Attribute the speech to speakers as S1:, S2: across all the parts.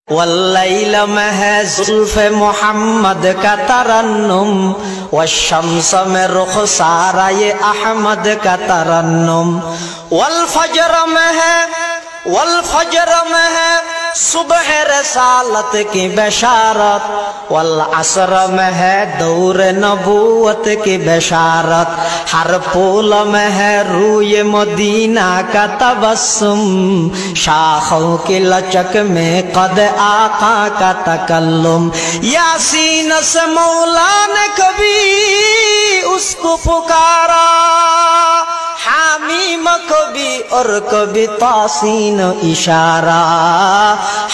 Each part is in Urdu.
S1: واللیل میں ہے زلف محمد کا ترنم، والشمس میں رخسارہ یہ احمد کا ترنم، والفجر میں ہے صبح رسالت کی بشارت، والعصر میں ہے دور نبوت کی بشارت، ہر پھول میں ہے روئے مدینہ کا تبسم، شاخوں کی لچک میں قد آقا کا تکلم، یاسین سے مولا نے کبھی اس کو پکارا، حامیم کبھی اور کبھی تاسین اشارہ،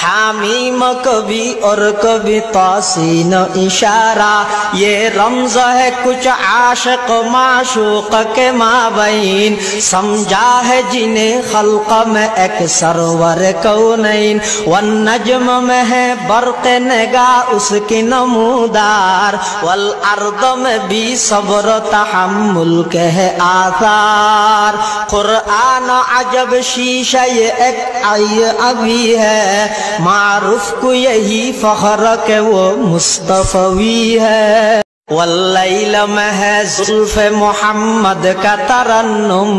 S1: حامیم کبھی اور کبھی تاسین اشارہ، یہ رمز ہے کچھ عاشق معشوق کے مابین، سمجھا ہے جنہیں خلق میں ایک سرور کونین، والنجم میں ہے برق نگاہ اس کی نمودار، والارض میں بھی صبر تحمل کے ہے آثار، قرآن عجب شیشہ یہ ایک ابھی ہے، معروف کو یہی فخر کہ وہ مصطفی ہے، واللیل میں ہے زلف محمد کا ترنم،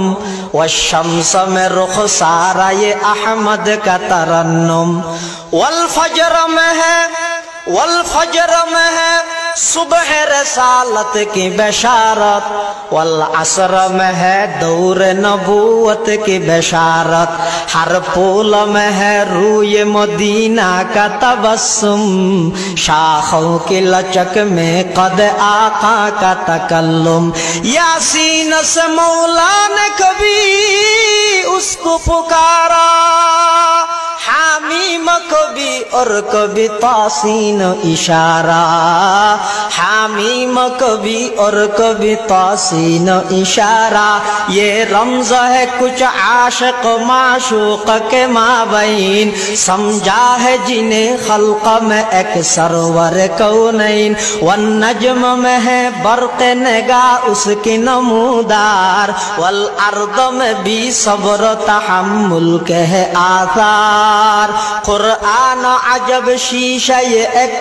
S1: والشمس میں رخسارہ یہ احمد کا ترنم، والفجر میں ہے صبح رسالت کی بشارت، والعصر میں ہے دور نبوت کی بشارت، ہر پھول میں ہے روئے مدینہ کا تبسم، شاخوں کی لچک میں قد آقا کا تکلم، یاسین سے مولا نے کبھی اس کو پکارا، حامیم کبھی اور کبھی تاسین اشارہ، حامیم کبھی اور کبھی تاسین اشارہ، یہ رمز ہے کچھ عاشق معشوق کے مابین، سمجھا ہے جنہیں خلق میں ایک سرور کونین، والنجم میں ہے برق نگاہ اس کی نمودار، والارض میں بھی صبر تحمل کے ہے آثار، قرآن عجب شیشہ یہ ایک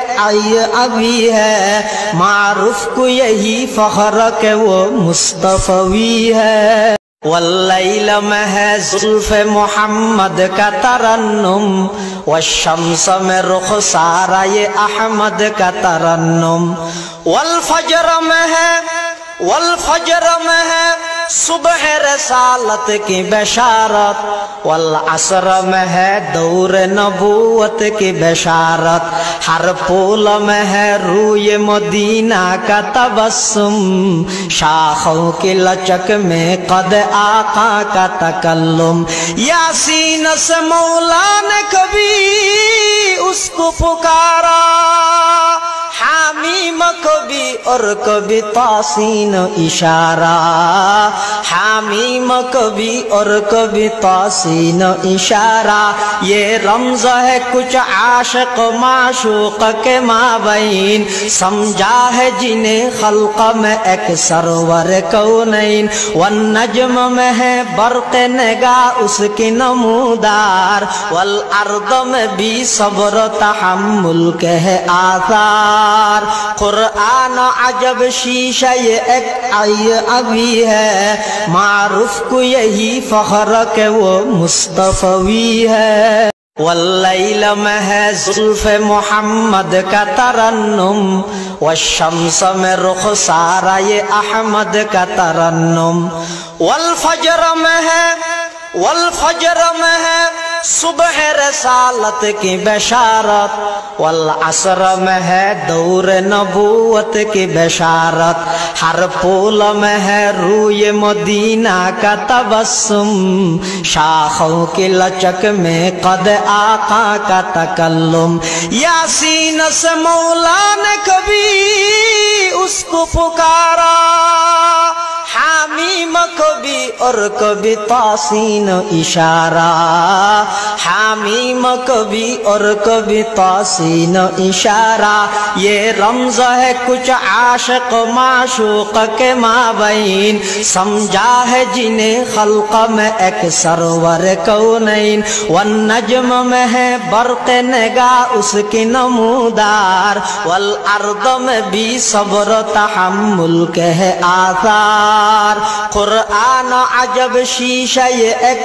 S1: ابھی ہے، معروف کو یہی فخر کہ وہ مصطفی ہے، واللیل میں ہے زلف محمد کا ترنم، والشمس میں رخسارہ یہ احمد کا ترنم، والفجر میں ہے صبح رسالت کی بشارت، والعصر میں ہے دور نبوت کی بشارت، ہر پھول میں ہے روئے مدینہ کا تبسم، شاخوں کی لچک میں قد آقا کا تکلم، یاسین سے مولا نے کبھی اس کو پکارا، حامیم کبھی اور کبھی تاسین اشارہ، حامیم کبھی اور کبھی تاسین اشارہ، یہ رمز ہے کچھ عاشق معشوق کے مابین، سمجھا ہے جنہیں خلق میں ایک سرور کونین، والنجم میں ہے برق نگاہ اس کی نمودار، والارض میں بھی صبر تحمل کے ہے آثار، قرآن عجب شیشہ یہ ایک ابھی ہے، معروف کو یہی فخر کہ وہ مصطفی ہے، واللیل میں ہے زلف محمد کا ترنم، والشمس میں رخسارہ یہ احمد کا ترنم، والفجر میں ہے صبح رسالت کی بشارت، والعصر میں ہے دور نبوت کی بشارت، ہر پھول میں ہے روئے مدینہ کا تبسم، شاخوں کی لچک میں قد آقا کا تکلم، یاسین سے مولا نے کبھی اس کو پکارا، حامیم کبھی اور کبھی تاسین اشارہ، حامیم کبھی اور کبھی تاسین اشارہ، یہ رمز ہے کچھ عاشق معشوق کے مابین، سمجھا ہے جنہیں خلق میں ایک سرور کونین، والنجم میں ہے برق نگاہ اس کی نمودار، والارض میں بھی صبر تحمل کے ہے آثار، قرآن عجب شیشہ یہ ایک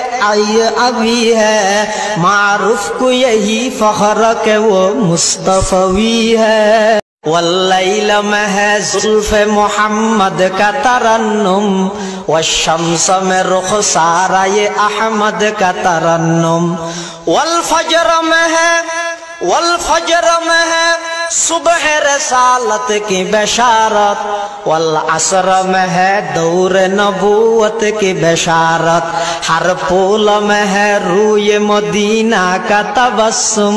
S1: ابھی ہے، معروف کو یہی فخر کہ وہ مصطفی ہے، واللیل میں ہے زلف محمد کا ترنم، والشمس میں رخسارہ یہ احمد کا ترنم، والفجر میں ہے صبح رسالت کی بشارت، والعصر میں ہے دور نبوت کی بشارت، ہر پھول میں ہے روئے مدینہ کا تبسم،